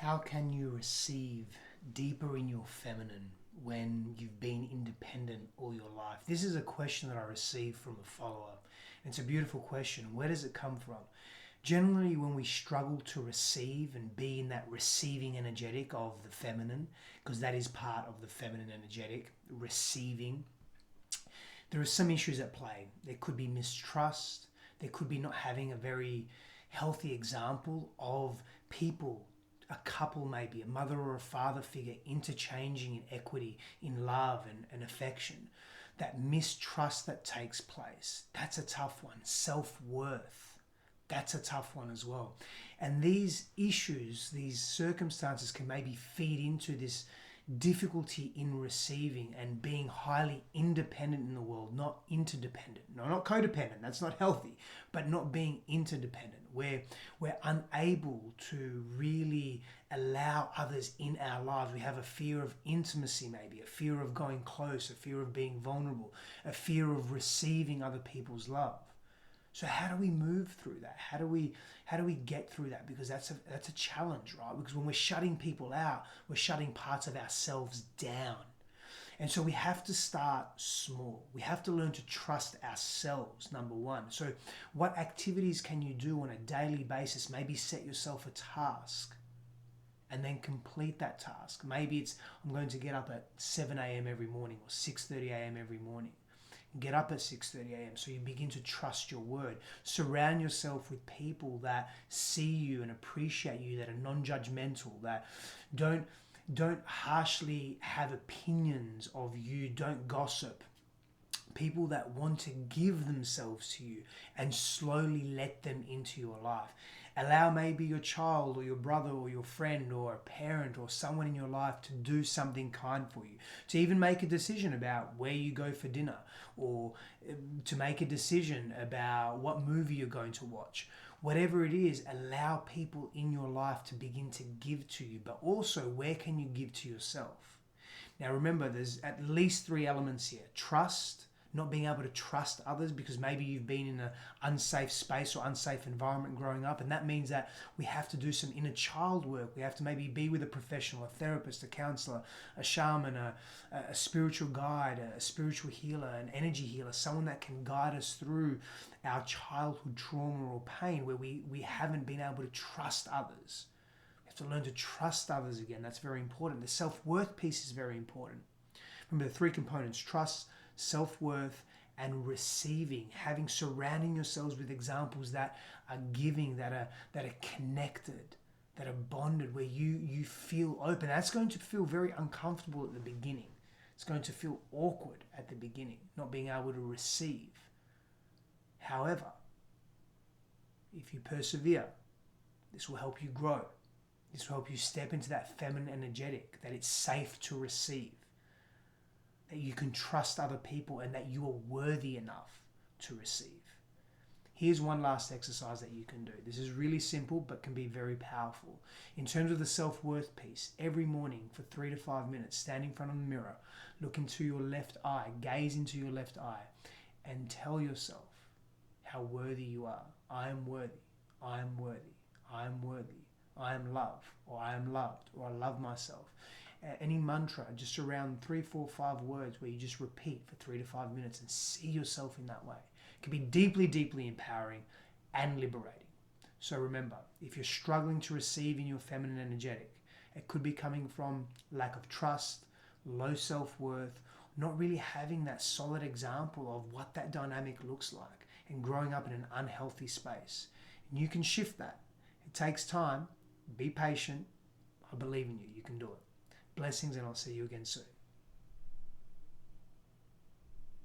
How can you receive deeper in your feminine when you've been independent all your life? This is a question that I received from a follower. It's a beautiful question. Where does it come from? Generally, when we struggle to receive and be in that receiving energetic of the feminine, because that is part of the feminine energetic, receiving, there are some issues at play. There could be mistrust. There could be not having a very healthy example of people, a couple maybe, a mother or a father figure interchanging in equity, in love and affection. That mistrust that takes place, that's a tough one. Self-worth, that's a tough one as well. And these issues, these circumstances can maybe feed into this difficulty in receiving and being highly independent in the world, not interdependent. No, not codependent, that's not healthy, but not being interdependent, where we're unable to really allow others in our lives. We have a fear of intimacy maybe, a fear of going close, a fear of being vulnerable, a fear of receiving other people's love. So how do we move through that? How do we get through that? Because that's a challenge, right? Because when we're shutting people out, we're shutting parts of ourselves down. And so we have to start small. We have to learn to trust ourselves, number one. So what activities can you do on a daily basis? Maybe set yourself a task and then complete that task. Maybe it's, I'm going to get up at 7 a.m. every morning or 6:30 a.m. every morning. Get up at 6:30 a.m. so you begin to trust your word. Surround yourself with people that see you and appreciate you, that are non-judgmental, that don't harshly have opinions of you, don't gossip. People that want to give themselves to you and slowly let them into your life. Allow maybe your child or your brother or your friend or a parent or someone in your life to do something kind for you. To even make a decision about where you go for dinner, or to make a decision about what movie you're going to watch. Whatever it is, allow people in your life to begin to give to you. But also, where can you give to yourself? Now remember, there's at least 3 elements here. Trust, not being able to trust others because maybe you've been in an unsafe space or unsafe environment growing up, and that means that we have to do some inner child work. We have to maybe be with a professional, a therapist, a counselor, a shaman, a spiritual guide, a spiritual healer, an energy healer, someone that can guide us through our childhood trauma or pain where we haven't been able to trust others. We have to learn to trust others again. That's very important. The self-worth piece is very important. Remember the 3 components: trust, self-worth, and receiving. Surrounding yourselves with examples that are giving, that are connected, that are bonded, where you feel open. That's going to feel very uncomfortable at the beginning. It's going to feel awkward at the beginning, not being able to receive. However, if you persevere, this will help you grow. This will help you step into that feminine energetic, that it's safe to receive, that you can trust other people, and that you are worthy enough to receive. Here's one last exercise that you can do. This is really simple but can be very powerful. In terms of the self-worth piece, every morning for 3 to 5 minutes, stand in front of the mirror, look into your left eye, gaze into your left eye, and tell yourself how worthy you are. I am worthy. I am worthy. I am worthy. I am loved, or I am loved, or I love myself. Any mantra, just around 3, 4, 5 words where you just repeat for 3 to 5 minutes and see yourself in that way. It can be deeply, deeply empowering and liberating. So remember, if you're struggling to receive in your feminine energetic, it could be coming from lack of trust, low self-worth, not really having that solid example of what that dynamic looks like, and growing up in an unhealthy space. And you can shift that. It takes time. Be patient. I believe in you. You can do it. Blessings, and I'll see you again soon.